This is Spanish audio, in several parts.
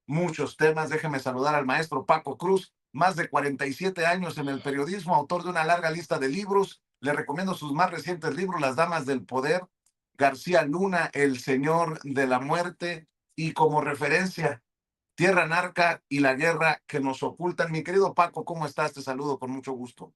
muchos temas. Déjeme saludar al maestro Paco Cruz, más de 47 años en el periodismo, autor de una larga lista de libros. Le recomiendo sus más recientes libros, Las Damas del Poder, García Luna, El Señor de la Muerte, y como referencia, Tierra Narca y la guerra que nos ocultan. Mi querido Paco, ¿cómo estás? Te saludo con mucho gusto.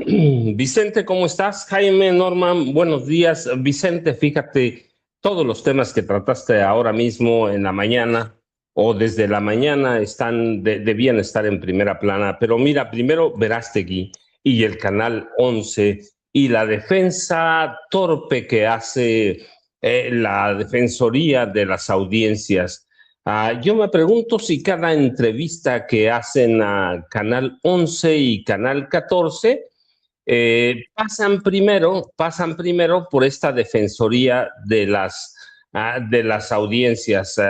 Vicente, ¿cómo estás? Jaime, Norman, buenos días. Vicente, fíjate, todos los temas que trataste ahora mismo en la mañana o desde la mañana debían estar en primera plana. Pero mira, primero Verástegui y el Canal 11 y la defensa torpe que hace la Defensoría de las Audiencias. Yo me pregunto si cada entrevista que hacen a Canal 11 y Canal 14 pasan primero por esta defensoría de las audiencias,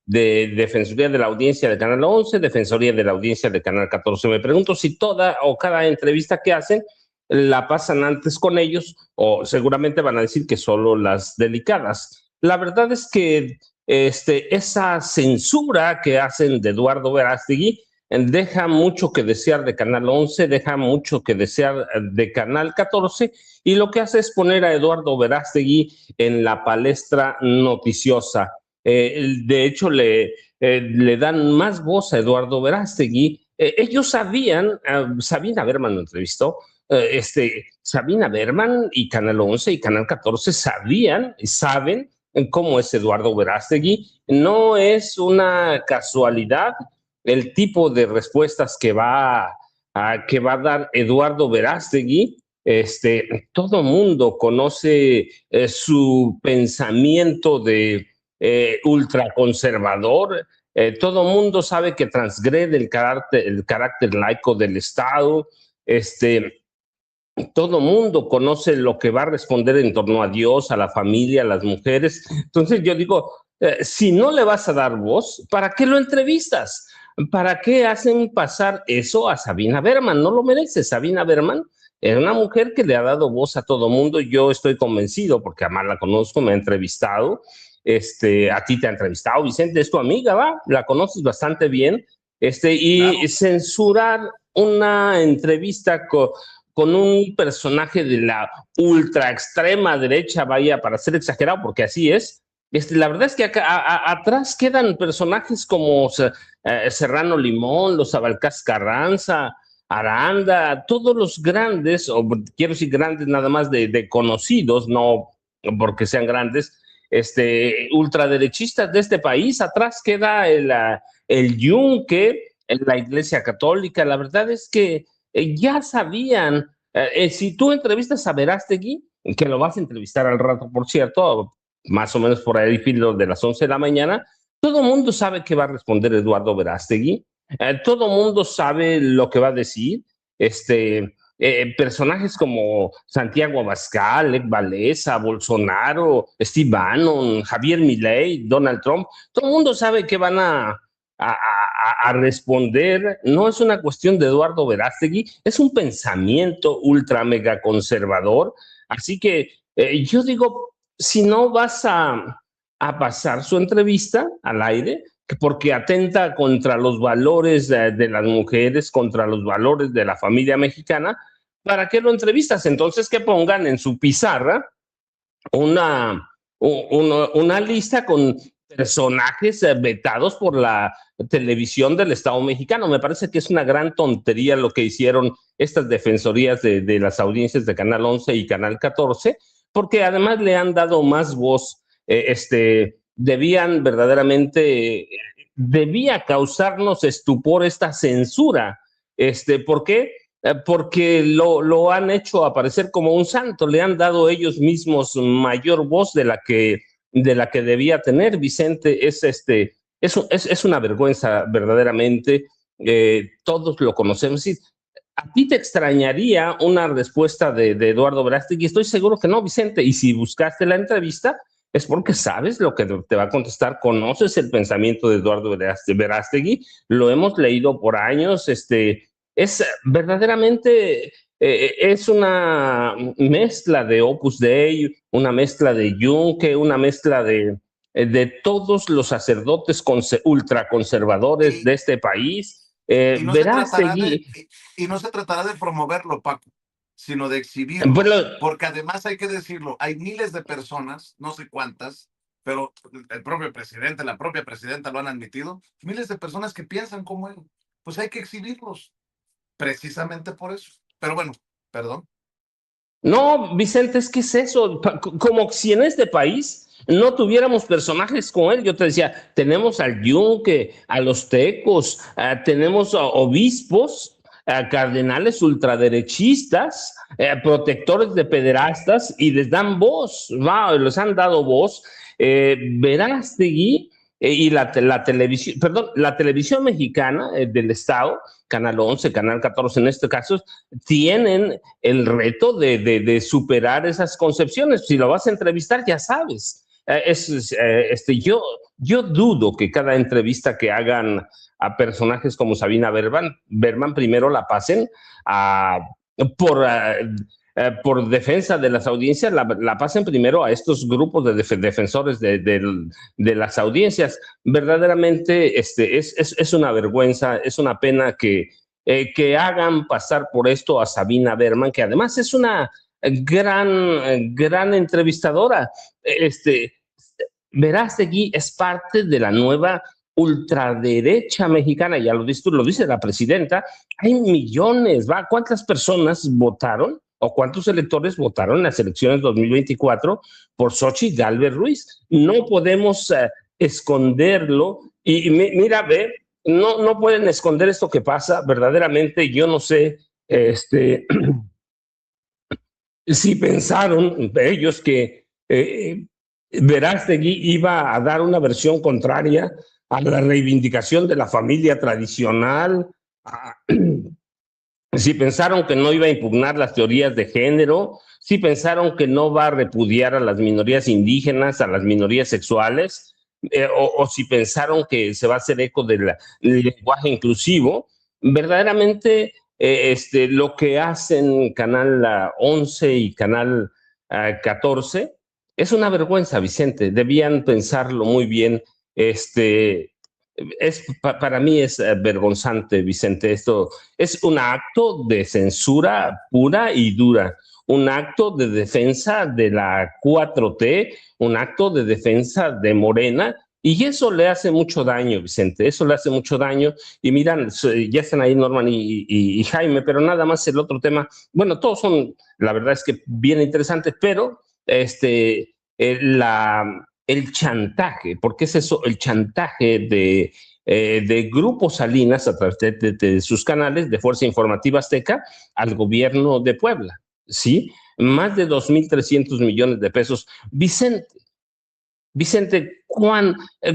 de Defensoría de la Audiencia de Canal 11, Defensoría de la Audiencia de Canal 14. Me pregunto si toda o cada entrevista que hacen la pasan antes con ellos, o seguramente van a decir que solo las delicadas. La verdad es que esa censura que hacen de Eduardo Verástegui deja mucho que desear de Canal 11, deja mucho que desear de Canal 14, y lo que hace es poner a Eduardo Verástegui en la palestra noticiosa. De hecho, le dan más voz a Eduardo Verástegui. Ellos sabían, Sabina Berman lo entrevistó, Sabina Berman y Canal 11 y Canal 14 saben cómo es Eduardo Verástegui. No es una casualidad el tipo de respuestas que va a dar Eduardo Verástegui. Todo mundo conoce su pensamiento de ultraconservador. Todo mundo sabe que transgrede el carácter laico del Estado. Todo mundo conoce lo que va a responder en torno a Dios, a la familia, a las mujeres. Entonces yo digo, si no le vas a dar voz, ¿para qué lo entrevistas? ¿Para qué hacen pasar eso a Sabina Berman? No lo merece. Sabina Berman es una mujer que le ha dado voz a todo mundo. Yo estoy convencido, porque además la conozco, me ha entrevistado. A ti te ha entrevistado, Vicente, es tu amiga, ¿va? La conoces bastante bien. Y claro, censurar una entrevista con un personaje de la ultra extrema derecha, vaya, para ser exagerado, porque así es. La verdad es que atrás quedan personajes como Serrano Limón, los Abalcás Carranza, Aranda, todos los grandes, o quiero decir grandes nada más de conocidos, no porque sean grandes, ultraderechistas de este país. Atrás queda el Yunque, la Iglesia Católica. La verdad es que ya sabían, si tú entrevistas a Verástegui, que lo vas a entrevistar al rato, por cierto, más o menos por ahí, filo de las 11 de la mañana, todo el mundo sabe que va a responder Eduardo Verástegui, todo el mundo sabe lo que va a decir. Personajes como Santiago Abascal, Lech Walesa, Bolsonaro, Steve Bannon, Javier Milei, Donald Trump, todo el mundo sabe que van a responder. No es una cuestión de Eduardo Verástegui, es un pensamiento ultra mega conservador. Así que yo digo, si no vas a pasar su entrevista al aire, porque atenta contra los valores de las mujeres, contra los valores de la familia mexicana, ¿para qué lo entrevistas? Entonces que pongan en su pizarra una lista con personajes vetados por la televisión del Estado mexicano. Me parece que es una gran tontería lo que hicieron estas defensorías de las audiencias de Canal 11 y Canal 14, porque además le han dado más voz. Debían verdaderamente, debía causarnos estupor esta censura. ¿Por qué? Porque lo han hecho aparecer como un santo, le han dado ellos mismos mayor voz de la que debía tener. Vicente, es una vergüenza verdaderamente. Todos lo conocemos. Sí, a ti te extrañaría una respuesta de Eduardo Verástegui, estoy seguro que no, Vicente, y si buscaste la entrevista es porque sabes lo que te va a contestar, conoces el pensamiento de Eduardo Verástegui, lo hemos leído por años. Es verdaderamente, es una mezcla de Opus Dei, una mezcla de Juncker, una mezcla de de todos los sacerdotes ultraconservadores de este país. Y no, Verástegui, y no se tratará de promoverlo, Paco, sino de exhibirlo, bueno, porque además hay que decirlo, hay miles de personas, no sé cuántas, pero el propio presidente, la propia presidenta lo han admitido, miles de personas que piensan como él. Pues hay que exhibirlos, precisamente por eso. Pero bueno, perdón. no, Vicente, es que es eso, como si en este país no tuviéramos personajes como él. Yo te decía, tenemos al Yunque, a los tecos, tenemos a obispos, a cardenales ultraderechistas, protectores de pederastas, y les dan voz, les han dado voz. Verástegui y la televisión, perdón, la televisión mexicana del Estado, Canal 11, Canal 14 en este caso, tienen el reto de superar esas concepciones. Si lo vas a entrevistar, ya sabes. Yo dudo que cada entrevista que hagan a personajes como Sabina Berman primero la pasen a, por, por defensa de las audiencias, la pasen primero a estos grupos de defensores de las audiencias. Verdaderamente es una vergüenza, es una pena que hagan pasar por esto a Sabina Berman, que además es una gran entrevistadora. Verástegui es parte de la nueva ultraderecha mexicana, ya lo dice la presidenta. Hay millones, ¿cuántas personas votaron o cuántos electores votaron en las elecciones 2024 por Xochitl Gálvez Ruiz? No podemos esconderlo y mira, ve, no pueden esconder esto que pasa. Verdaderamente yo no sé si pensaron ellos que Verástegui iba a dar una versión contraria a la reivindicación de la familia tradicional, si pensaron que no iba a impugnar las teorías de género, si pensaron que no va a repudiar a las minorías indígenas, a las minorías sexuales, o si pensaron que se va a hacer eco del lenguaje inclusivo. Verdaderamente lo que hacen Canal 11 y Canal 14 es una vergüenza, Vicente. Debían pensarlo muy bien. Para mí es vergonzante, Vicente. Esto es un acto de censura pura y dura, un acto de defensa de la 4T, un acto de defensa de Morena, y eso le hace mucho daño, Vicente, eso le hace mucho daño. Y miran, ya están ahí Norman y Jaime, pero nada más el otro tema. Bueno, todos son, la verdad es que bien interesantes, pero el chantaje, porque es eso, el chantaje de Grupo Salinas a través de sus canales de Fuerza Informativa Azteca al gobierno de Puebla, ¿sí? Más de 2.300 millones de pesos. Vicente,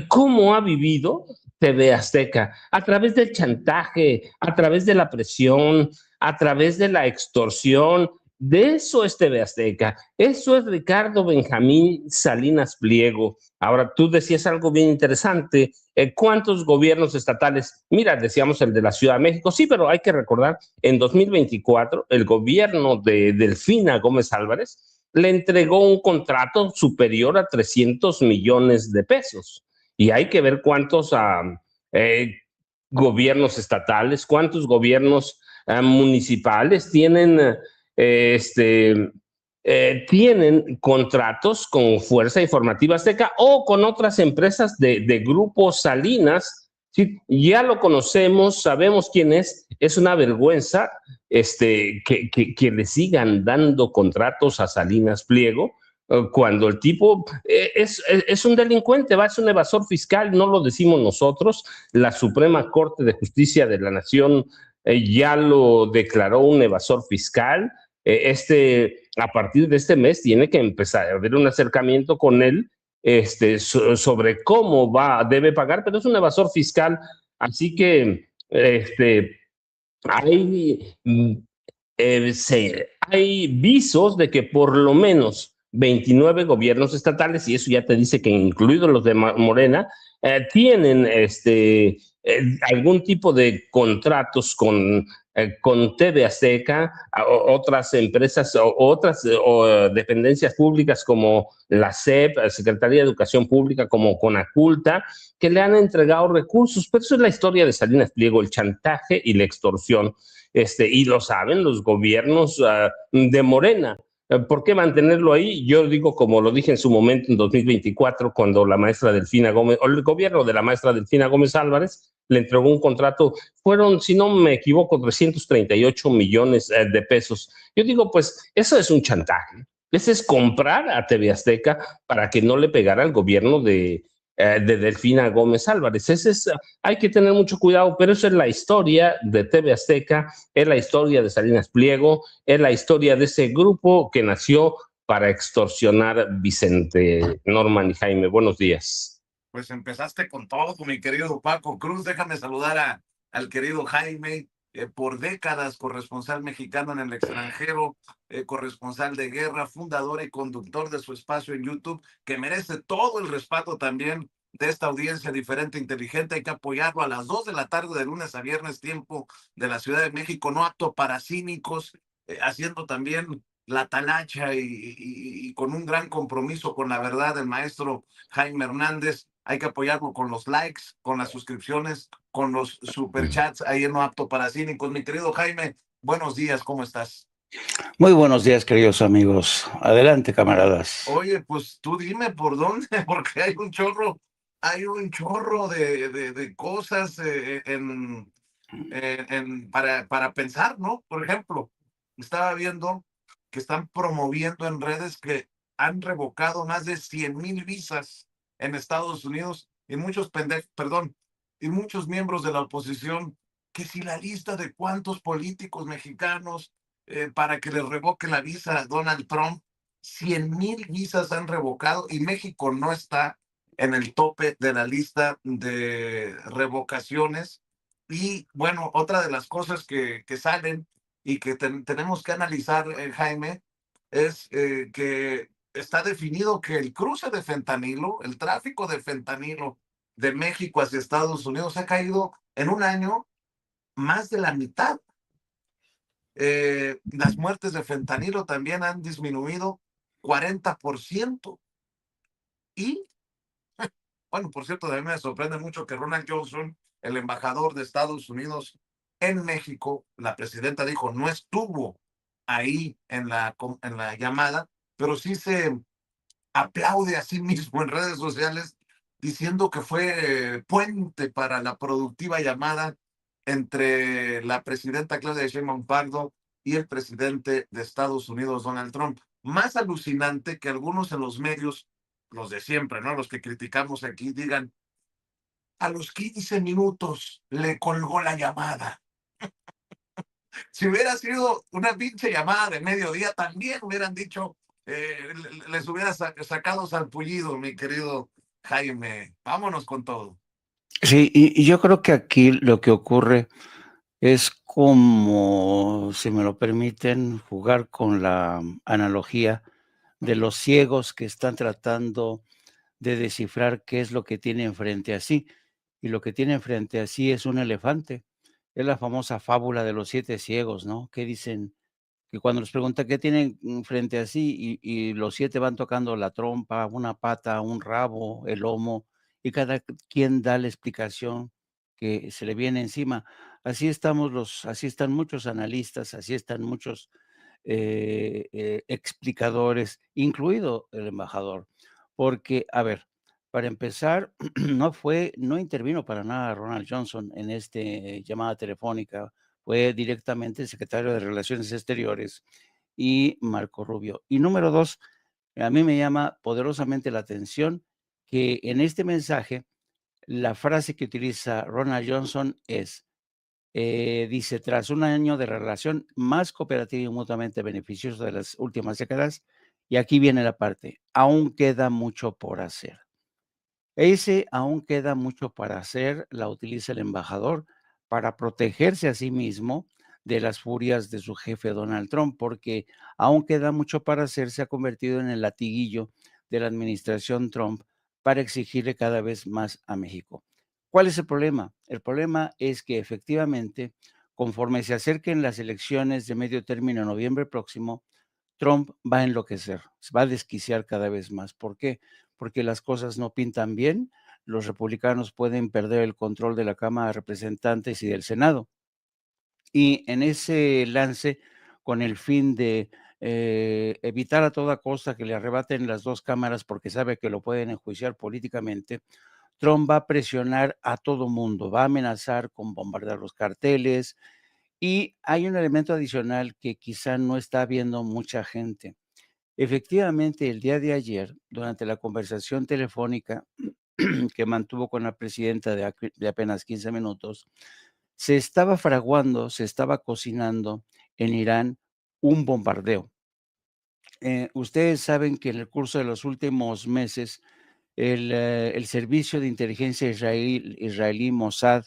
¿cómo ha vivido TV Azteca? A través del chantaje, a través de la presión, a través de la extorsión. De eso es TV Azteca. Eso es Ricardo Benjamín Salinas Pliego. Ahora, tú decías algo bien interesante. ¿Cuántos gobiernos estatales? Mira, decíamos el de la Ciudad de México. Sí, pero hay que recordar, en 2024, el gobierno de Delfina Gómez Álvarez le entregó un contrato superior a 300 millones de pesos. Y hay que ver cuántos gobiernos estatales, cuántos gobiernos municipales tienen tienen contratos con Fuerza Informativa Azteca o con otras empresas de Grupo Salinas. Sí, ya lo conocemos, sabemos quién es una vergüenza que le sigan dando contratos a Salinas Pliego cuando el tipo es un delincuente, es un evasor fiscal. No lo decimos nosotros, la Suprema Corte de Justicia de la Nación ya lo declaró un evasor fiscal. A partir de este mes tiene que empezar a haber un acercamiento con él sobre cómo debe pagar, pero es un evasor fiscal, así que hay visos de que por lo menos 29 gobiernos estatales, y eso ya te dice que incluidos los de Morena, tienen algún tipo de contratos con con TV Azteca, otras empresas otras dependencias públicas como la SEP, Secretaría de Educación Pública, como Conaculta, que le han entregado recursos. Pero eso es la historia de Salinas Pliego, el chantaje y la extorsión. Y lo saben los gobiernos de Morena. ¿Por qué mantenerlo ahí? Yo digo, como lo dije en su momento en 2024, cuando la maestra Delfina Gómez, o el gobierno de la maestra Delfina Gómez Álvarez, le entregó un contrato, fueron, si no me equivoco, 338 millones de pesos. Yo digo, pues eso es un chantaje. Ese es comprar a TV Azteca para que no le pegara al gobierno de Delfina Gómez Álvarez. Hay que tener mucho cuidado, pero eso es la historia de TV Azteca, es la historia de Salinas Pliego, es la historia de ese grupo que nació para extorsionar Vicente, Norman y Jaime. Buenos días. Pues empezaste con todo, mi querido Paco Cruz. Déjame saludar al querido Jaime, por décadas corresponsal mexicano en el extranjero, corresponsal de guerra, fundador y conductor de su espacio en YouTube, que merece todo el respaldo también de esta audiencia diferente, inteligente. Hay que apoyarlo a las 2 de la tarde de lunes a viernes, tiempo de la Ciudad de México, no apto para cínicos, haciendo también la talacha y con un gran compromiso con la verdad del maestro Jaime Hernández. Hay que apoyarlo con los likes, con las suscripciones, con los superchats ahí en No Apto para Cínicos. Mi querido Jaime, buenos días, ¿cómo estás? Muy buenos días, queridos amigos. Adelante, camaradas. Oye, pues tú dime por dónde, porque hay un chorro de cosas para pensar, ¿no? Por ejemplo, estaba viendo que están promoviendo en redes que han revocado más de 100,000 visas en Estados Unidos y y muchos miembros de la oposición, que si la lista de cuántos políticos mexicanos para que les revoque la visa a Donald Trump, 100,000 visas han revocado y México no está en el tope de la lista de revocaciones. Y bueno, otra de las cosas que salen y que tenemos que analizar, Jaime, es que está definido que el cruce de fentanilo, el tráfico de fentanilo de México hacia Estados Unidos ha caído en un año más de la mitad. Las muertes de fentanilo también han disminuido 40%. Y bueno, por cierto, a mí me sorprende mucho que Ronald Johnson, el embajador de Estados Unidos en México, la presidenta dijo, no estuvo ahí en la llamada, pero sí se aplaude a sí mismo en redes sociales diciendo que fue puente para la productiva llamada entre la presidenta Claudia Sheinbaum Pardo y el presidente de Estados Unidos, Donald Trump. Más alucinante que algunos en los medios, los de siempre, ¿no? Los que criticamos aquí, digan, a los 15 minutos le colgó la llamada. Si hubiera sido una pinche llamada de mediodía, también hubieran dicho, les hubiera sacado salpullido, mi querido Jaime. Vámonos con todo. Sí, y yo creo que aquí lo que ocurre es como, si me lo permiten, jugar con la analogía de los ciegos que están tratando de descifrar qué es lo que tienen frente a sí. Y lo que tienen frente a sí es un elefante. Es la famosa fábula de los 7 ciegos, ¿no? Que dicen que cuando les pregunta qué tienen frente a sí y los 7 van tocando la trompa, una pata, un rabo, el lomo, y cada quien da la explicación que se le viene encima. Así están muchos analistas, así están muchos explicadores, incluido el embajador. Porque, a ver, para empezar, no intervino para nada Ronald Johnson en este llamada telefónica, fue directamente el secretario de Relaciones Exteriores y Marco Rubio. Y número 2, a mí me llama poderosamente la atención que en este mensaje la frase que utiliza Ronald Johnson es, dice, tras un año de relación más cooperativa y mutuamente beneficiosa de las últimas décadas, y aquí viene la parte, aún queda mucho por hacer. Ese aún queda mucho para hacer, la utiliza el embajador para protegerse a sí mismo de las furias de su jefe Donald Trump, porque aún queda mucho para hacer, se ha convertido en el latiguillo de la administración Trump para exigirle cada vez más a México. ¿Cuál es el problema? El problema es que efectivamente, conforme se acerquen las elecciones de medio término en noviembre próximo, Trump va a enloquecer, se va a desquiciar cada vez más. ¿Por qué? Porque las cosas no pintan bien, los republicanos pueden perder el control de la Cámara de Representantes y del Senado. Y en ese lance, con el fin de evitar a toda costa que le arrebaten las 2 cámaras, porque sabe que lo pueden enjuiciar políticamente, Trump va a presionar a todo mundo, va a amenazar con bombardear los carteles. Y hay un elemento adicional que quizá no está viendo mucha gente. Efectivamente, el día de ayer, durante la conversación telefónica que mantuvo con la presidenta de apenas 15 minutos, se estaba fraguando, se estaba cocinando en Irán un bombardeo. Ustedes saben que en el curso de los últimos meses, el servicio de inteligencia israelí Mossad,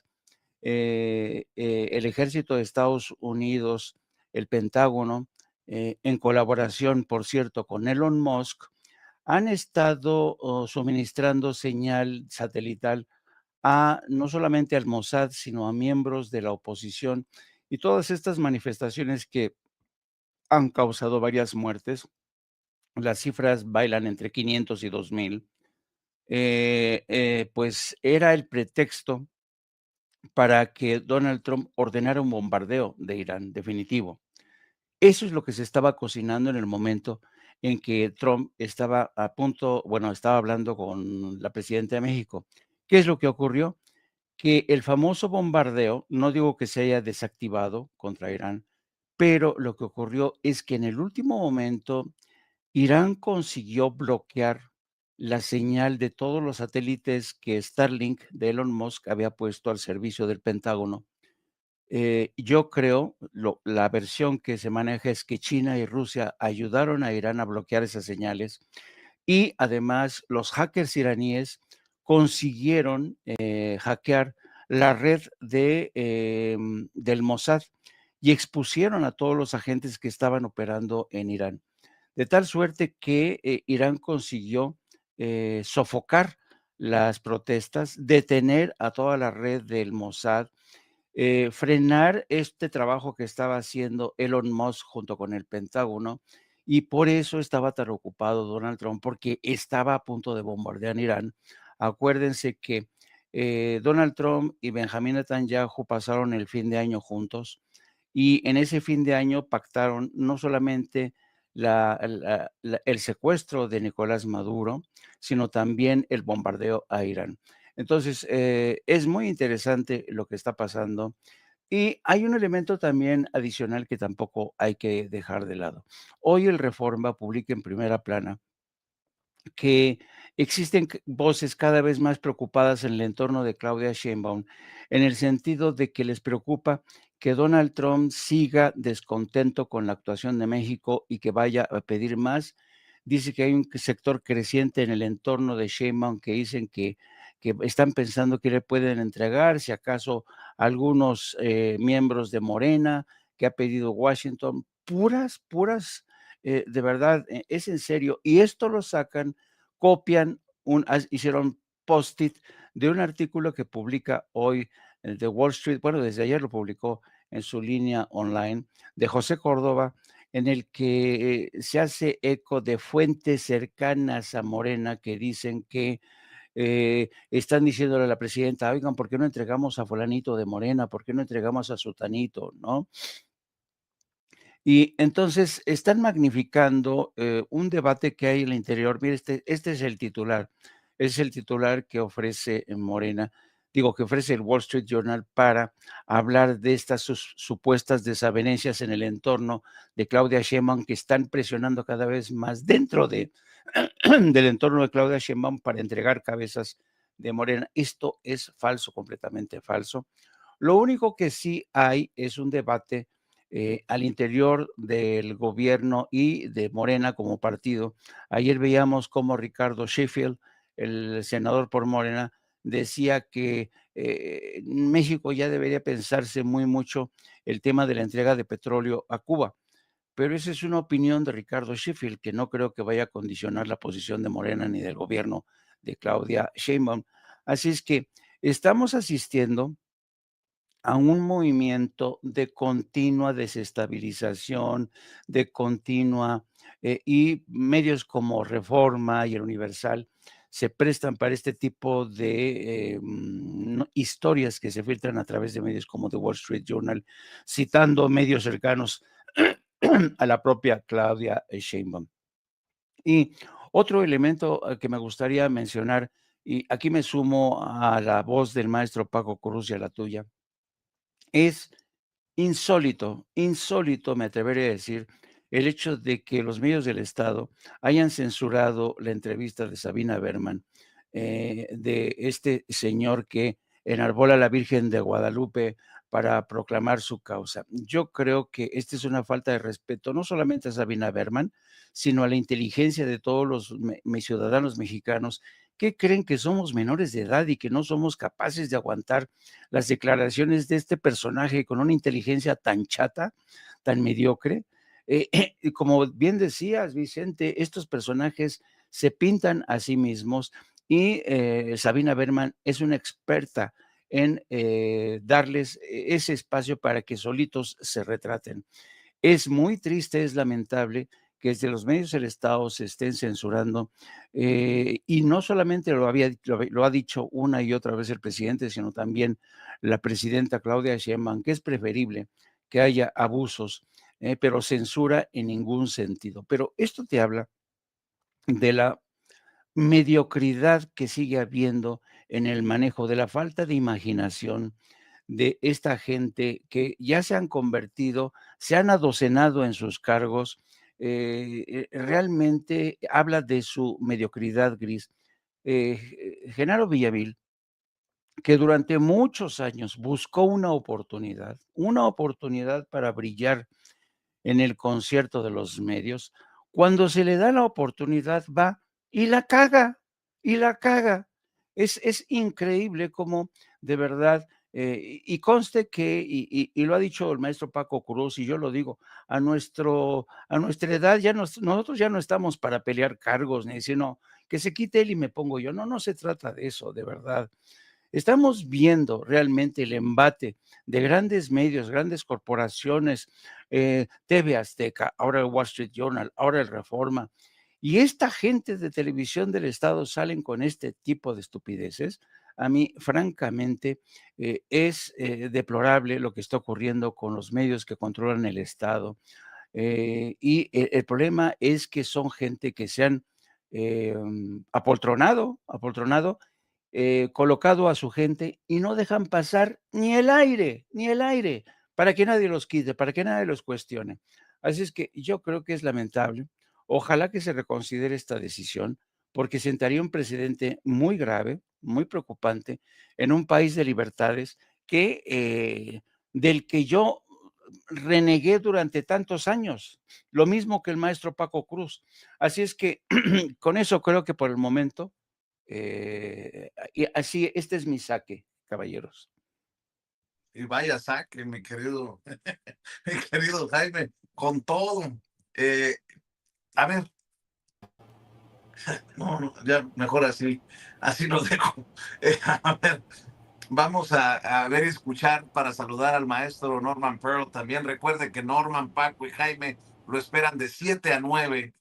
el ejército de Estados Unidos, el Pentágono, en colaboración, por cierto, con Elon Musk, han estado suministrando señal satelital a no solamente al Mossad, sino a miembros de la oposición, y todas estas manifestaciones que han causado varias muertes, las cifras bailan entre 500 y 2000, pues era el pretexto para que Donald Trump ordenara un bombardeo de Irán, definitivo. Eso es lo que se estaba cocinando en el momento en que Trump estaba a punto, bueno, estaba hablando con la presidenta de México. ¿Qué es lo que ocurrió? Que el famoso bombardeo, no digo que se haya desactivado contra Irán, pero lo que ocurrió es que en el último momento Irán consiguió bloquear la señal de todos los satélites que Starlink de Elon Musk había puesto al servicio del Pentágono. Yo creo, la versión que se maneja es que China y Rusia ayudaron a Irán a bloquear esas señales y además los hackers iraníes consiguieron hackear la red del Mossad y expusieron a todos los agentes que estaban operando en Irán. De tal suerte que Irán consiguió sofocar las protestas, detener a toda la red del Mossad, frenar este trabajo que estaba haciendo Elon Musk junto con el Pentágono, y por eso estaba tan ocupado Donald Trump, porque estaba a punto de bombardear Irán. Acuérdense que Donald Trump y Benjamín Netanyahu pasaron el fin de año juntos, y en ese fin de año pactaron no solamente el secuestro de Nicolás Maduro, sino también el bombardeo a Irán. Entonces, es muy interesante lo que está pasando. Y hay un elemento también adicional que tampoco hay que dejar de lado. Hoy el Reforma publica en primera plana que existen voces cada vez más preocupadas en el entorno de Claudia Sheinbaum, en el sentido de que les preocupa que Donald Trump siga descontento con la actuación de México y que vaya a pedir más. Dice que hay un sector creciente en el entorno de Sheinbaum que dicen que están pensando que le pueden entregar, si acaso, algunos miembros de Morena que ha pedido Washington, puras, de verdad, es en serio. Y esto lo sacan, copian, hicieron post-it de un artículo que publica hoy el de Wall Street, bueno, desde ayer lo publicó en su línea online, de José Córdoba, en el que se hace eco de fuentes cercanas a Morena que dicen que están diciéndole a la presidenta, oigan, ¿por qué no entregamos a fulanito de Morena? ¿Por qué no entregamos a sutanito? ¿No? Y entonces están magnificando un debate que hay en el interior. Mire, este es el titular que ofrece Morena, digo, que ofrece el Wall Street Journal para hablar de estas supuestas desavenencias en el entorno de Claudia Sheinbaum que están presionando cada vez más dentro del entorno de Claudia Sheinbaum para entregar cabezas de Morena. Esto es falso, completamente falso. Lo único que sí hay es un debate al interior del gobierno y de Morena como partido. Ayer veíamos cómo Ricardo Sheffield, el senador por Morena, decía que en México ya debería pensarse muy mucho el tema de la entrega de petróleo a Cuba. Pero esa es una opinión de Ricardo Sheffield, que no creo que vaya a condicionar la posición de Morena ni del gobierno de Claudia Sheinbaum. Así es que estamos asistiendo a un movimiento de continua desestabilización, de continua, y medios como Reforma y El Universal se prestan para este tipo de historias que se filtran a través de medios como The Wall Street Journal, citando medios cercanos a la propia Claudia Sheinbaum. Y otro elemento que me gustaría mencionar, y aquí me sumo a la voz del maestro Paco Cruz y a la tuya, es insólito, insólito, me atreveré a decir, el hecho de que los medios del Estado hayan censurado la entrevista de Sabina Berman, de este señor que enarbola a la Virgen de Guadalupe para proclamar su causa. Yo creo que esta es una falta de respeto, no solamente a Sabina Berman, sino a la inteligencia de todos los ciudadanos mexicanos que creen que somos menores de edad y que no somos capaces de aguantar las declaraciones de este personaje con una inteligencia tan chata, tan mediocre. Y como bien decías, Vicente, estos personajes se pintan a sí mismos y Sabina Berman es una experta en darles ese espacio para que solitos se retraten. Es muy triste, es lamentable que desde los medios del Estado se estén censurando, y no solamente lo ha dicho una y otra vez el presidente, sino también la presidenta Claudia Sheinbaum, que es preferible que haya abusos, pero censura en ningún sentido. Pero esto te habla de la mediocridad que sigue habiendo en el manejo, de la falta de imaginación de esta gente que ya se han convertido, se han adocenado en sus cargos, realmente habla de su mediocridad gris. Genaro Villamil, que durante muchos años buscó una oportunidad para brillar en el concierto de los medios, cuando se le da la oportunidad va y la caga, y la caga. Es increíble cómo de verdad, y conste que, y lo ha dicho el maestro Paco Cruz, y yo lo digo, a nuestra edad nosotros ya no estamos para pelear cargos, ni decir, no, que se quite él y me pongo yo. No, no se trata de eso, de verdad. Estamos viendo realmente el embate de grandes medios, grandes corporaciones, TV Azteca, ahora el Wall Street Journal, ahora el Reforma, y esta gente de televisión del Estado salen con este tipo de estupideces. A mí, francamente, es deplorable lo que está ocurriendo con los medios que controlan el Estado. Y el problema es que son gente que se han apoltronado, colocado a su gente y no dejan pasar ni el aire, para que nadie los quite, para que nadie los cuestione. Así es que yo creo que es lamentable. Ojalá que se reconsidere esta decisión, porque sentaría un precedente muy grave, muy preocupante, en un país de libertades del que yo renegué durante tantos años, lo mismo que el maestro Paco Cruz. Así es que con eso creo que por el momento y así, este es mi saque, caballeros. Y vaya saque, mi querido, mi querido Jaime, con todo. Eh, a ver, no, ya mejor así lo dejo. A ver, vamos a ver y escuchar para saludar al maestro Norman Pearl. También recuerde que Norman, Paco y Jaime lo esperan de 7 a 9,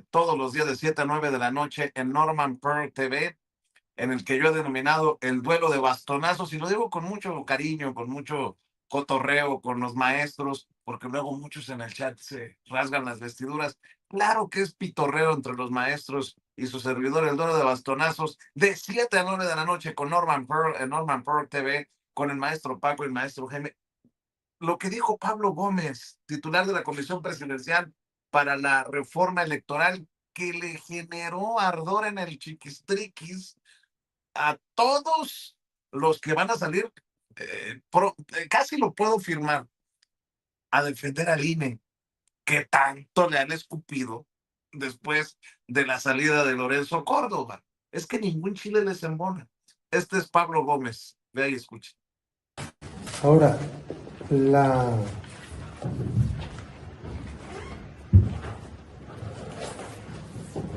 todos los días de 7 a 9 de la noche en Norman Pearl TV, en el que yo he denominado el duelo de bastonazos, y lo digo con mucho cariño, con mucho cotorreo con los maestros, porque luego muchos en el chat se rasgan las vestiduras. Claro que es pitorreo entre los maestros y su servidor, el duelo de bastonazos, de 7 a 9 de la noche con Norman Pearl, en Norman Pearl TV, con el maestro Paco y el maestro Jaime. Lo que dijo Pablo Gómez, titular de la Comisión Presidencial para la Reforma Electoral, que le generó ardor en el chiquistriquis a todos los que van a salir, casi lo puedo firmar, a defender al INE, que tanto le han escupido después de la salida de Lorenzo Córdoba. Es que ningún chile les embona. Este es Pablo Gómez. Vea y escuche. Ahora,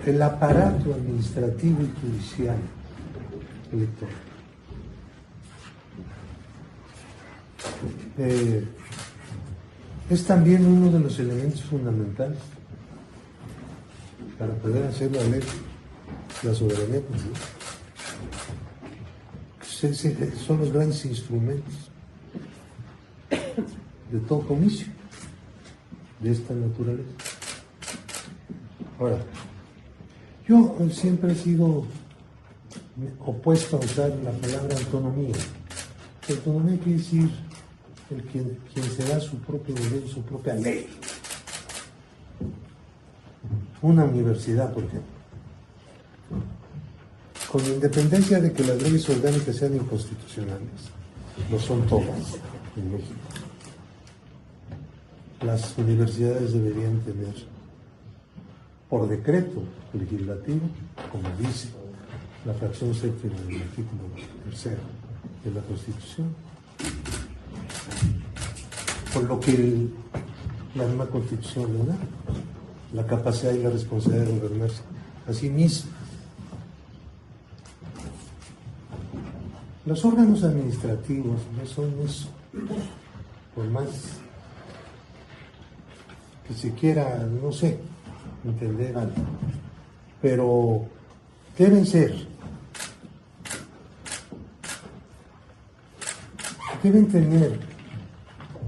el aparato administrativo y judicial electoral es también uno de los elementos fundamentales para poder hacer valer la soberanía constitucional. Son los grandes instrumentos de todo comicio de esta naturaleza. Ahora, yo siempre he sido opuesto a usar la palabra autonomía. Autonomía quiere decir quien se da su propio gobierno, su propia ley. Una universidad, por ejemplo, con independencia de que las leyes orgánicas sean inconstitucionales, lo son todas en México. Las universidades deberían tener, por decreto legislativo, como dice la fracción séptima del artículo 3 de la Constitución, por lo que la misma Constitución le da, la capacidad y la responsabilidad de gobernarse a sí misma. Los órganos administrativos no son eso, por más que se quiera, no sé, entender algo, pero deben tener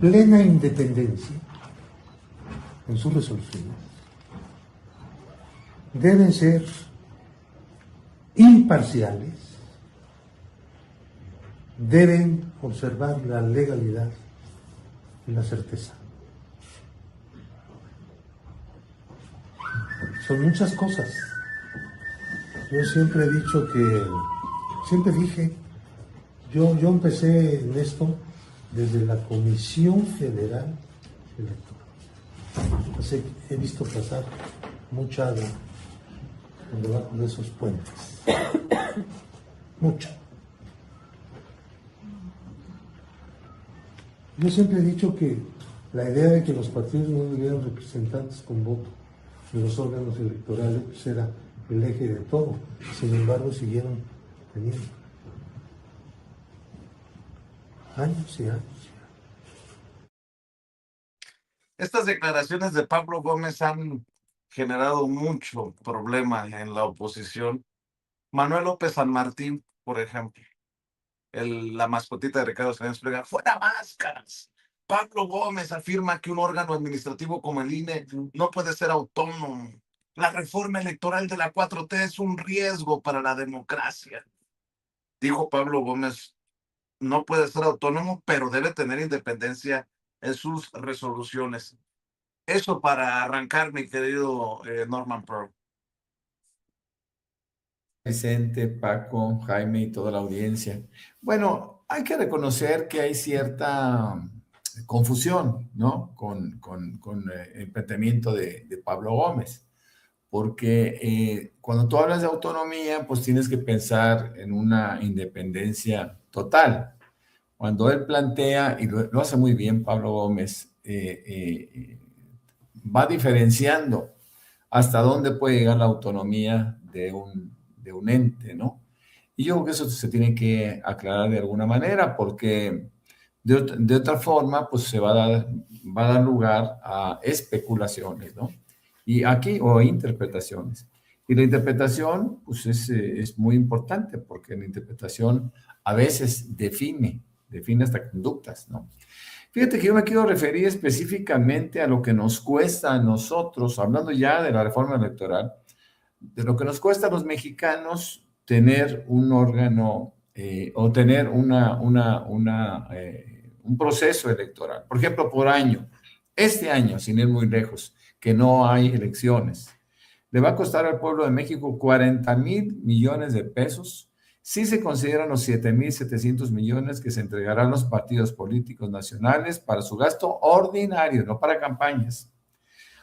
plena independencia en sus resoluciones, deben ser imparciales, deben observar la legalidad y la certeza. Son muchas cosas. Yo siempre he dicho yo empecé en esto desde la Comisión Federal Electoral. Así que he visto pasar mucha agua debajo de esos puentes. Mucha. Yo siempre he dicho que la idea de que los partidos no tuvieran representantes con voto de los órganos electorales pues era el eje de todo. Sin embargo, siguieron teniendo años y años. Estas declaraciones de Pablo Gómez han generado mucho problema en la oposición. Manuel López San Martín, por ejemplo, la mascotita de Ricardo Salinas Pliega, ¡fuera máscaras! Pablo Gómez afirma que un órgano administrativo como el INE no puede ser autónomo. La reforma electoral de la 4T es un riesgo para la democracia. Dijo Pablo Gómez, no puede ser autónomo, pero debe tener independencia en sus resoluciones. Eso para arrancar, mi querido Norman Pearl. Vicente, Paco, Jaime y toda la audiencia. Bueno, hay que reconocer que hay cierta confusión, ¿no? Con el planteamiento de Pablo Gómez, porque cuando tú hablas de autonomía, pues tienes que pensar en una independencia total. Cuando él plantea, y lo hace muy bien Pablo Gómez, va diferenciando hasta dónde puede llegar la autonomía de un ente, ¿no? Y yo creo que eso se tiene que aclarar de alguna manera, porque de otra forma, pues va a dar lugar a especulaciones, ¿no? Y aquí, o interpretaciones. Y la interpretación, pues es muy importante, porque la interpretación a veces define hasta conductas, ¿no? Fíjate que yo me quiero referir específicamente a lo que nos cuesta a nosotros, hablando ya de la reforma electoral, de lo que nos cuesta a los mexicanos tener un órgano o tener un proceso electoral. Por ejemplo, por año, este año, sin ir muy lejos, que no hay elecciones, le va a costar al pueblo de México 40,000 millones de pesos si se consideran los 7,700 millones que se entregarán a los partidos políticos nacionales para su gasto ordinario, no para campañas.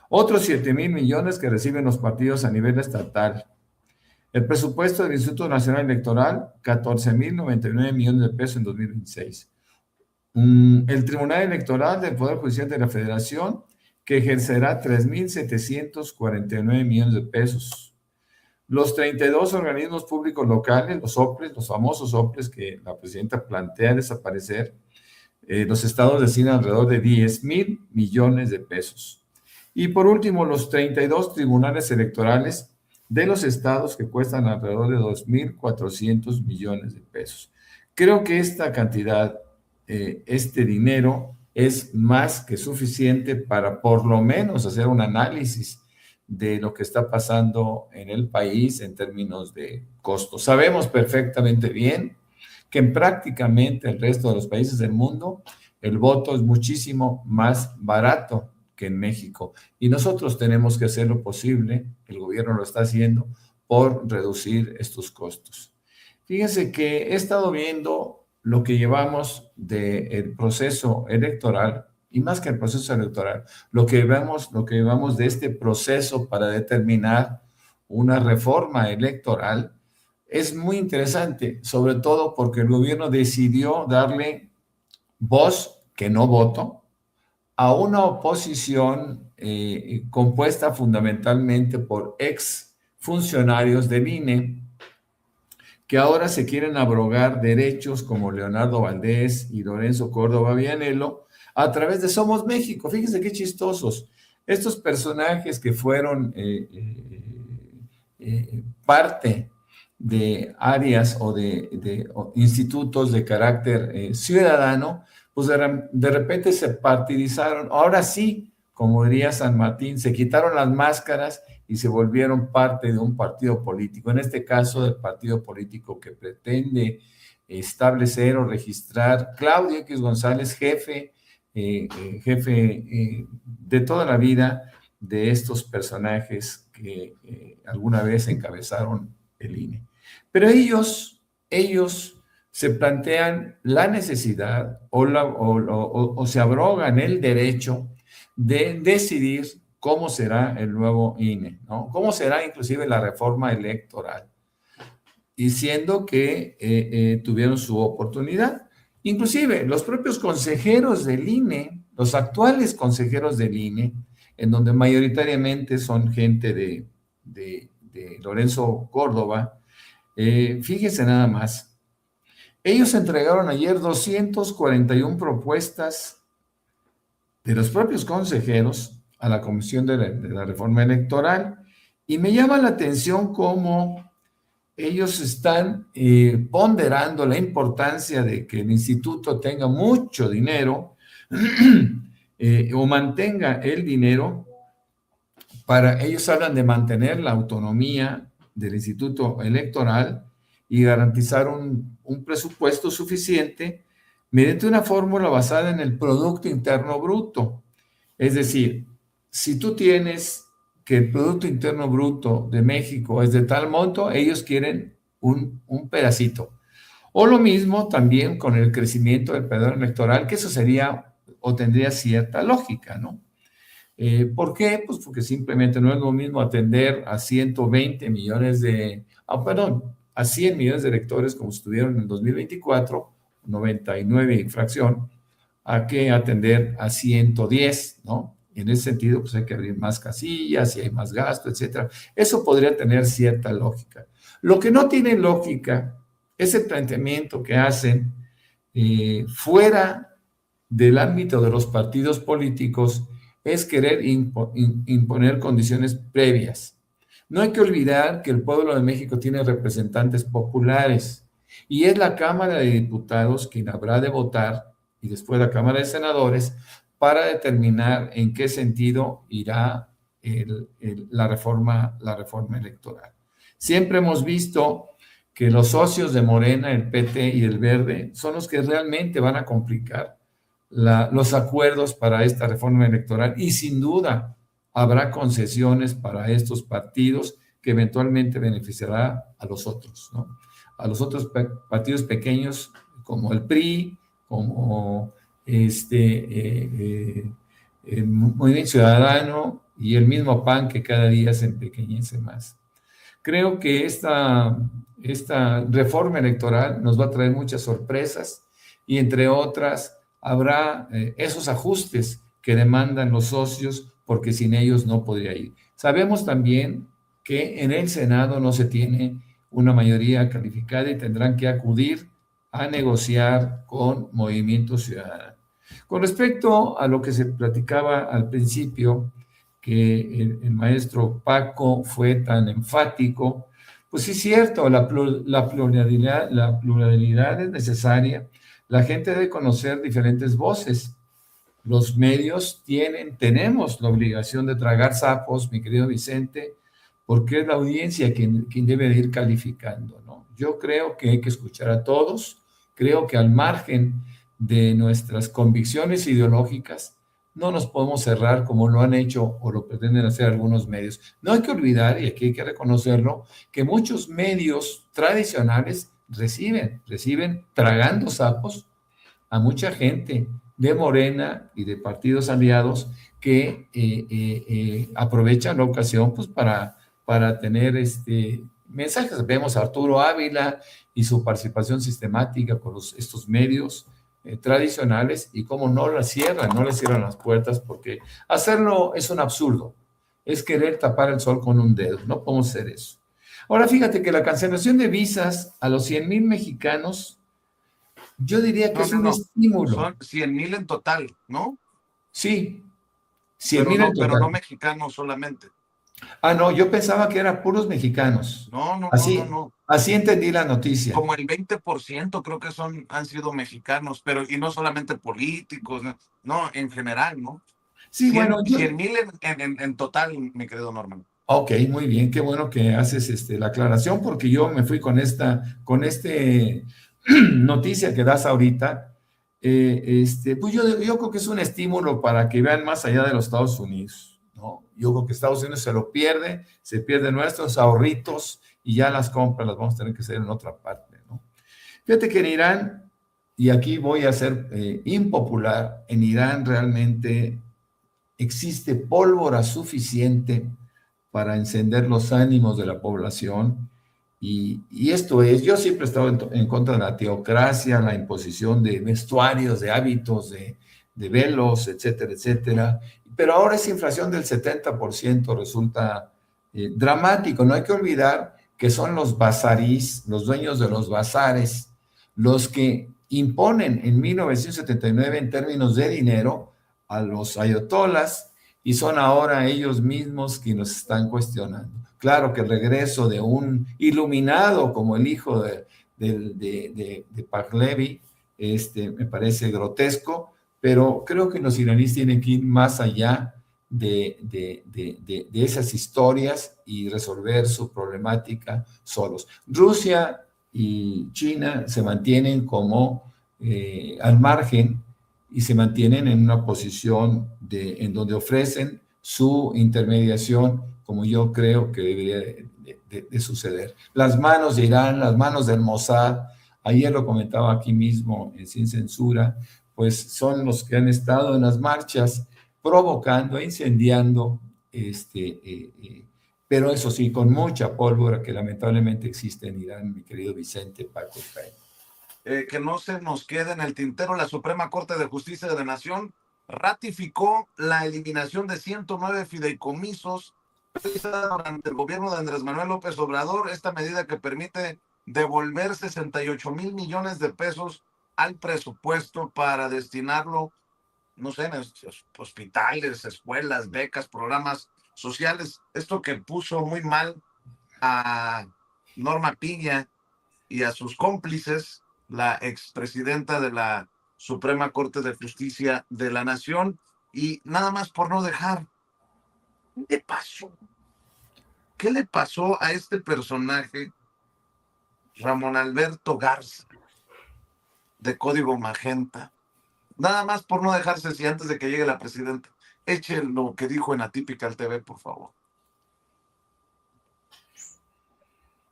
Otros 7,000 millones que reciben los partidos a nivel estatal. El presupuesto del Instituto Nacional Electoral, 14,099 millones de pesos en 2026. El Tribunal Electoral del Poder Judicial de la Federación, que ejercerá 3,749 millones de pesos. Los 32 organismos públicos locales, los OPLES, los famosos OPLES que la presidenta plantea desaparecer, Los estados destinan alrededor de 10,000 millones de pesos. Y por último, los 32 tribunales electorales de los estados que cuestan alrededor de 2,400 millones de pesos. Creo que esta cantidad, este dinero, es más que suficiente para por lo menos hacer un análisis de lo que está pasando en el país en términos de costos. Sabemos perfectamente bien que en prácticamente el resto de los países del mundo el voto es muchísimo más barato que en México. Y nosotros tenemos que hacer lo posible, el gobierno lo está haciendo, por reducir estos costos. Fíjense que he estado viendo lo que llevamos del proceso electoral, y más que el proceso electoral, lo que llevamos de este proceso para determinar una reforma electoral, es muy interesante, sobre todo porque el gobierno decidió darle voz, que no voto, a una oposición compuesta fundamentalmente por ex funcionarios del INE, que ahora se quieren abrogar derechos como Leonardo Valdés y Lorenzo Córdoba Vianello a través de Somos México. Fíjense qué chistosos. Estos personajes que fueron parte de áreas o de institutos de carácter ciudadano, pues de repente se partidizaron. Ahora sí, como diría San Martín, se quitaron las máscaras y se volvieron parte de un partido político, en este caso del partido político que pretende establecer o registrar Claudio X González, jefe de toda la vida de estos personajes que alguna vez encabezaron el INE. Pero ellos se plantean la necesidad o se abrogan el derecho de decidir cómo será el nuevo INE, ¿no? Cómo será inclusive la reforma electoral, diciendo que tuvieron su oportunidad. Inclusive los propios consejeros del INE, los actuales consejeros del INE, en donde mayoritariamente son gente de Lorenzo Córdoba, fíjense nada más, ellos entregaron ayer 241 propuestas de los propios consejeros a la Comisión de la Reforma Electoral, y me llama la atención cómo ellos están ponderando la importancia de que el instituto tenga mucho dinero o mantenga el dinero. Para ellos hablan de mantener la autonomía del Instituto Electoral y garantizar un presupuesto suficiente mediante una fórmula basada en el Producto Interno Bruto. Es decir, si tú tienes que el Producto Interno Bruto de México es de tal monto, ellos quieren un pedacito. O lo mismo también con el crecimiento del padrón electoral, que eso sería o tendría cierta lógica, ¿no? ¿Por qué? Pues porque simplemente no es lo mismo atender a 120 millones a 100 millones de electores como estuvieron en el 2024, 99 infracción, a que atender a 110, ¿no? Y en ese sentido, pues hay que abrir más casillas y hay más gasto, etcétera. Eso podría tener cierta lógica. Lo que no tiene lógica es el planteamiento que hacen fuera del ámbito de los partidos políticos, es querer imponer condiciones previas. No hay que olvidar que el pueblo de México tiene representantes populares y es la Cámara de Diputados quien habrá de votar y después la Cámara de Senadores para determinar en qué sentido irá la reforma electoral. Siempre hemos visto que los socios de Morena, el PT y el Verde son los que realmente van a complicar los acuerdos para esta reforma electoral y sin duda habrá concesiones para estos partidos que eventualmente beneficiará a los otros, ¿no? A los otros partidos pequeños como el PRI, como el Movimiento Ciudadano y el mismo PAN que cada día se empequeñece más. Creo que esta reforma electoral nos va a traer muchas sorpresas y entre otras habrá esos ajustes que demandan los socios porque sin ellos no podría ir. Sabemos también que en el Senado no se tiene una mayoría calificada y tendrán que acudir a negociar con Movimiento Ciudadano. Con respecto a lo que se platicaba al principio, que el maestro Paco fue tan enfático, pues sí es cierto, la pluralidad es necesaria. La gente debe conocer diferentes voces. Los medios tenemos la obligación de tragar sapos, mi querido Vicente, porque es la audiencia quien debe de ir calificando, ¿no? Yo creo que hay que escuchar a todos, creo que al margen de nuestras convicciones ideológicas, no nos podemos cerrar como lo han hecho o lo pretenden hacer algunos medios. No hay que olvidar, y aquí hay que reconocerlo, que muchos medios tradicionales reciben tragando sapos a mucha gente de Morena y de partidos aliados que aprovechan la ocasión pues, para tener mensajes. Vemos a Arturo Ávila y su participación sistemática con estos medios tradicionales y cómo no le cierran las puertas, porque hacerlo es un absurdo, es querer tapar el sol con un dedo, no podemos hacer eso. Ahora fíjate que la cancelación de visas a los 100,000 mexicanos, yo diría que es un estímulo. Son 100,000 en total, ¿no? Sí, 100,000 en pero no total. mexicanos solamente. Ah, no, yo pensaba que eran puros mexicanos. No. Así entendí la noticia. Como el 20% creo que han sido mexicanos, y no solamente políticos, no, en general, ¿no? Sí, 100,000 en total, mi querido Norman. Ok, muy bien, qué bueno que haces la aclaración, porque yo me fui con noticia que das ahorita. Pues yo creo que es un estímulo para que vean más allá de los Estados Unidos, ¿no? Yo creo que Estados Unidos se pierde nuestros ahorritos y ya las compras las vamos a tener que hacer en otra parte, ¿no? Fíjate que en Irán, y aquí voy a ser impopular, en Irán realmente existe pólvora suficiente para encender los ánimos de la población. Y esto yo siempre he estado en contra de la teocracia, la imposición de vestuarios, de hábitos, de velos, etcétera, etcétera. Pero ahora esa inflación del 70% resulta dramático. No hay que olvidar que son los bazarís, los dueños de los bazares, los que imponen en 1979 en términos de dinero a los ayatolas, y son ahora ellos mismos quienes nos están cuestionando. Claro que el regreso de un iluminado como el hijo de Pahlavi me parece grotesco, pero creo que los iraníes tienen que ir más allá de esas historias y resolver su problemática solos. Rusia y China se mantienen como al margen y se mantienen en una posición en donde ofrecen su intermediación, como yo creo que debería de suceder. Las manos de Irán, las manos del Mossad, ayer lo comentaba aquí mismo Sin Censura, pues son los que han estado en las marchas provocando, incendiando, pero eso sí, con mucha pólvora que lamentablemente existe en Irán, mi querido Vicente Paco Jaime. Que no se nos quede en el tintero, la Suprema Corte de Justicia de la Nación ratificó la eliminación de 109 fideicomisos durante el gobierno de Andrés Manuel López Obrador. Esta medida que permite devolver 68,000 millones de pesos al presupuesto para destinarlo, no sé, en hospitales, escuelas, becas, programas sociales. Esto que puso muy mal a Norma Piña y a sus cómplices, la expresidenta de la Suprema Corte de Justicia de la Nación. Y nada más por no dejar, ¿qué le pasó? ¿Qué le pasó a este personaje, Ramón Alberto Garza, de Código Magenta? Nada más por no dejarse, si antes de que llegue la presidenta, eche lo que dijo en Atypical TV, por favor.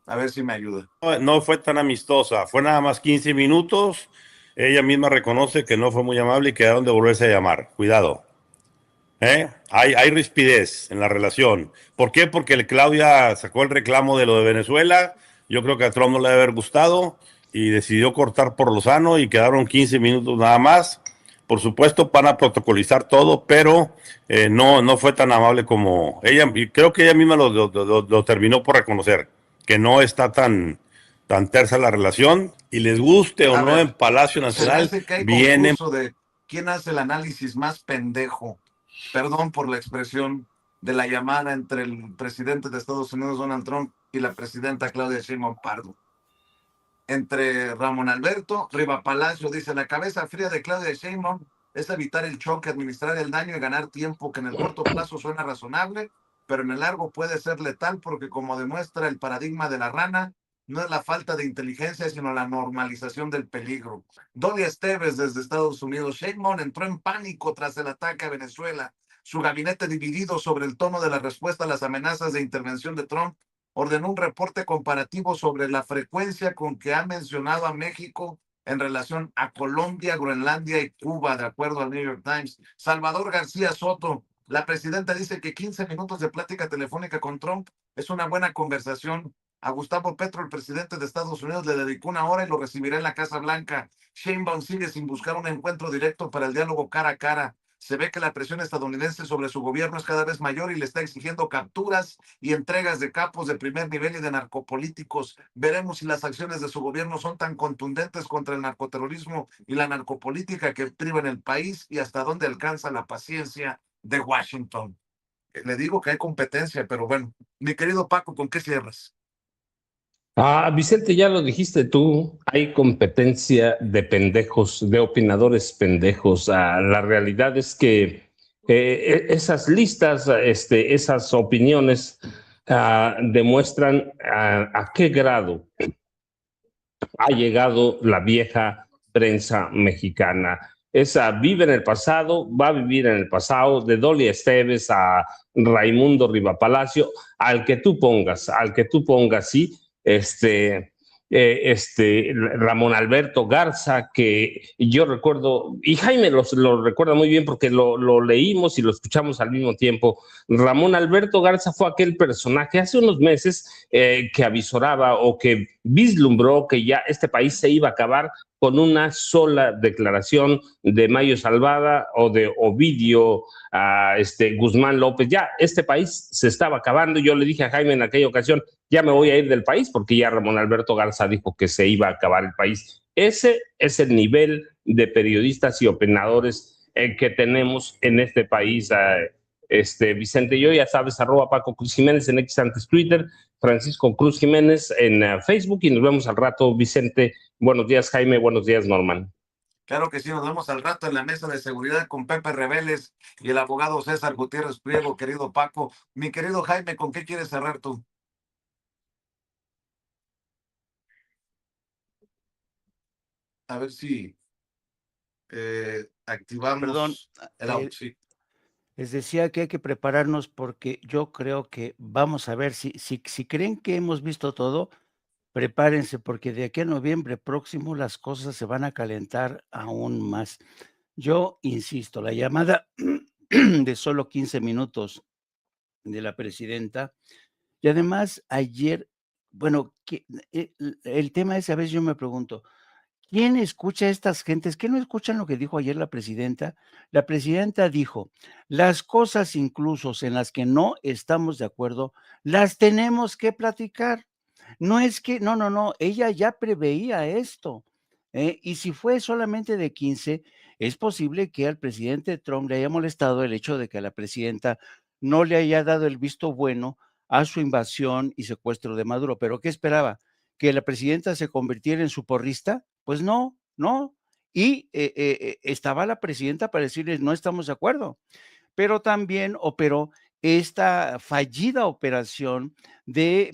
A ver si me ayuda. No fue tan amistosa, fue nada más 15 minutos. Ella misma reconoce que no fue muy amable y quedaron de volverse a llamar. Cuidado. Hay rispidez en la relación. ¿Por qué? Porque Claudia sacó el reclamo de lo de Venezuela. Yo creo que a Trump no le debe haber gustado y decidió cortar por lo sano y quedaron 15 minutos nada más. Por supuesto, van a protocolizar todo, pero no fue tan amable como ella. Y creo que ella misma lo terminó por reconocer, que no está tan tersa la relación, y les guste o no, en Palacio Nacional vienen ¿quién hace el análisis más pendejo? Perdón por la expresión, de la llamada entre el presidente de Estados Unidos, Donald Trump, y la presidenta Claudia Sheinbaum Pardo. Entre Ramón Alberto Riva Palacio dice: la cabeza fría de Claudia Sheinbaum es evitar el choque, administrar el daño y ganar tiempo, que en el corto plazo suena razonable, pero en el largo puede ser letal, porque como demuestra el paradigma de la rana, no es la falta de inteligencia, sino la normalización del peligro. Dolly Esteves desde Estados Unidos: Sheinbaum entró en pánico tras el ataque a Venezuela. Su gabinete, dividido sobre el tono de la respuesta a las amenazas de intervención de Trump, ordenó un reporte comparativo sobre la frecuencia con que ha mencionado a México en relación a Colombia, Groenlandia y Cuba, de acuerdo al New York Times. Salvador García Soto: la presidenta dice que 15 minutos de plática telefónica con Trump es una buena conversación. A Gustavo Petro, el presidente de Estados Unidos, le dedicó 1 hora y lo recibirá en la Casa Blanca. Sheinbaum sigue sin buscar un encuentro directo para el diálogo cara a cara. Se ve que la presión estadounidense sobre su gobierno es cada vez mayor y le está exigiendo capturas y entregas de capos de primer nivel y de narcopolíticos. Veremos si las acciones de su gobierno son tan contundentes contra el narcoterrorismo y la narcopolítica que privan el país, y hasta dónde alcanza la paciencia de Washington. Le digo que hay competencia, pero bueno, mi querido Paco, ¿con qué cierras? Vicente, ya lo dijiste tú, hay competencia de pendejos, de opinadores pendejos. La realidad es que esas listas, esas opiniones demuestran a qué grado ha llegado la vieja prensa mexicana. Esa vive en el pasado, va a vivir en el pasado, de Dolly Esteves a Raimundo Rivapalacio, al que tú pongas, sí, Ramón Alberto Garza, que yo recuerdo, y Jaime lo recuerda muy bien porque lo leímos y lo escuchamos al mismo tiempo. Ramón Alberto Garza fue aquel personaje hace unos meses que avisoraba o que vislumbró que ya este país se iba a acabar con una sola declaración de Mayo Zambada o de Ovidio Guzmán López. Ya este país se estaba acabando. Yo le dije a Jaime en aquella ocasión: ya me voy a ir del país, porque ya Ramón Alberto Garza dijo que se iba a acabar el país. Ese es el nivel de periodistas y opinadores que tenemos en este país. Vicente, yo ya sabes, @Paco Cruz Jiménez en X, antes Twitter, Francisco Cruz Jiménez en Facebook, y nos vemos al rato. Vicente, buenos días. Jaime, buenos días. Norman. Claro que sí, nos vemos al rato en la mesa de seguridad con Pepe Reveles y el abogado César Gutiérrez Priego, querido Paco. Mi querido Jaime, ¿con qué quieres cerrar tú? A ver si activamos Perdón, el audio. Sí. les decía que hay que prepararnos, porque yo creo que vamos a ver si creen que hemos visto todo, prepárense, porque de aquí a noviembre próximo las cosas se van a calentar aún más. Yo insisto, la llamada de solo 15 minutos de la presidenta, y además ayer, bueno, el tema es, a veces yo me pregunto, ¿quién escucha a estas gentes? ¿Qué no escuchan lo que dijo ayer la presidenta? La presidenta dijo: las cosas incluso en las que no estamos de acuerdo, las tenemos que platicar. No es que, no, ella ya preveía esto. Y si fue solamente de 15, es posible que al presidente Trump le haya molestado el hecho de que a la presidenta no le haya dado el visto bueno a su invasión y secuestro de Maduro. ¿Pero qué esperaba? ¿Que la presidenta se convirtiera en su porrista? Pues no, no. Y estaba la presidenta para decirles: no estamos de acuerdo. Pero también operó esta fallida operación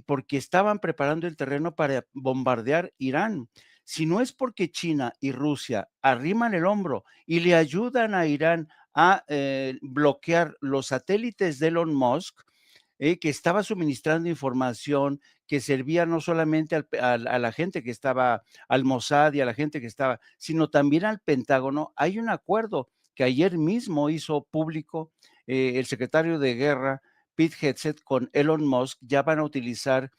porque estaban preparando el terreno para bombardear Irán. Si no es porque China y Rusia arriman el hombro y le ayudan a Irán a bloquear los satélites de Elon Musk, que estaba suministrando información que servía no solamente a la gente que estaba, al Mossad y a la gente que estaba, sino también al Pentágono. Hay un acuerdo que ayer mismo hizo público el secretario de Guerra, Pete Hegseth, con Elon Musk. Ya van a utilizar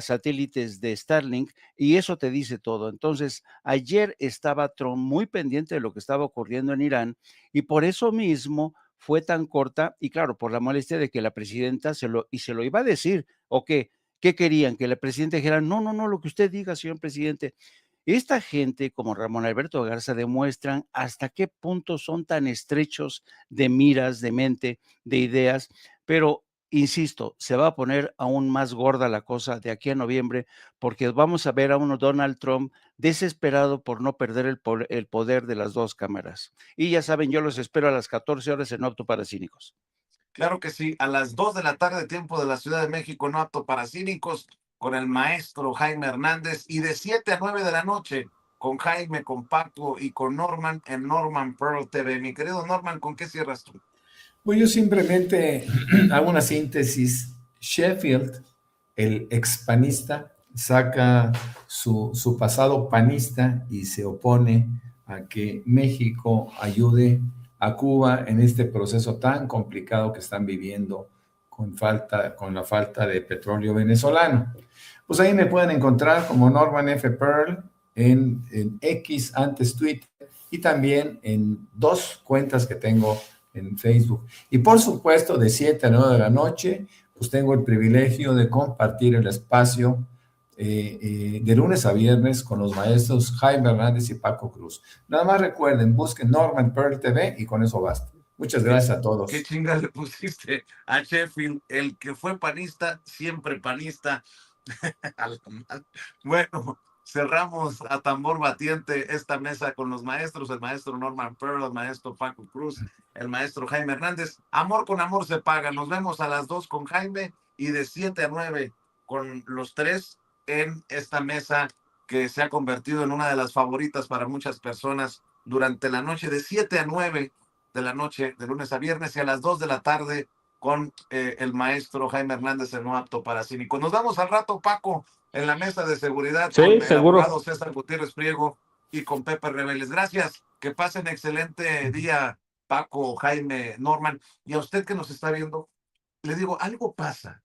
satélites de Starlink, y eso te dice todo. Entonces, ayer estaba Trump muy pendiente de lo que estaba ocurriendo en Irán, y por eso mismo fue tan corta, y claro, por la molestia de que la presidenta se lo iba a decir, o que, ¿qué querían? Que la presidenta dijera: no, lo que usted diga, señor presidente. Esta gente, como Ramón Alberto Garza, demuestran hasta qué punto son tan estrechos de miras, de mente, de ideas, pero insisto, se va a poner aún más gorda la cosa de aquí a noviembre, porque vamos a ver a un Donald Trump desesperado por no perder el poder de las dos cámaras. Y ya saben, yo los espero a las 14 horas en No Apto para Cínicos. Claro que sí, a las 2 de la tarde, tiempo de la Ciudad de México, no apto para cínicos, con el maestro Jaime Hernández, y de 7 a 9 de la noche, con Jaime, con Paco y con Norman en Norman Pearl TV. Mi querido Norman, ¿con qué cierras tú? Pues yo simplemente hago una síntesis. Sheffield, el expanista, saca su pasado panista y se opone a que México ayude a Cuba en este proceso tan complicado que están viviendo con la falta de petróleo venezolano. Pues ahí me pueden encontrar como Norman F. Pearl en X, antes Twitter, y también en 2 cuentas que tengo en Facebook. Y por supuesto, de 7 a 9 de la noche, pues tengo el privilegio de compartir el espacio de lunes a viernes con los maestros Jaime Hernández y Paco Cruz. Nada más recuerden, busquen Norman Pearl TV y con eso basta. Muchas gracias a ¿Qué todos. chinga le pusiste a Sheffield? El que fue panista, siempre panista. Bueno, cerramos a tambor batiente esta mesa con los maestros, el maestro Norman Pearl, el maestro Paco Cruz, el maestro Jaime Hernández. Amor con amor se paga. Nos vemos a las 2 con Jaime y de 7 a 9 con los tres en esta mesa que se ha convertido en una de las favoritas para muchas personas durante la noche, de 7 a 9 de la noche, de lunes a viernes, y a las 2 de la tarde con el maestro Jaime Hernández, el no apto para cínico. Nos vamos al rato, Paco, en la mesa de seguridad con Sí, el seguro. abogado César Gutiérrez Priego y con Pepe Rebeles. Gracias, que pasen excelente día, Paco, Jaime, Norman. Y a usted que nos está viendo, le digo, algo pasa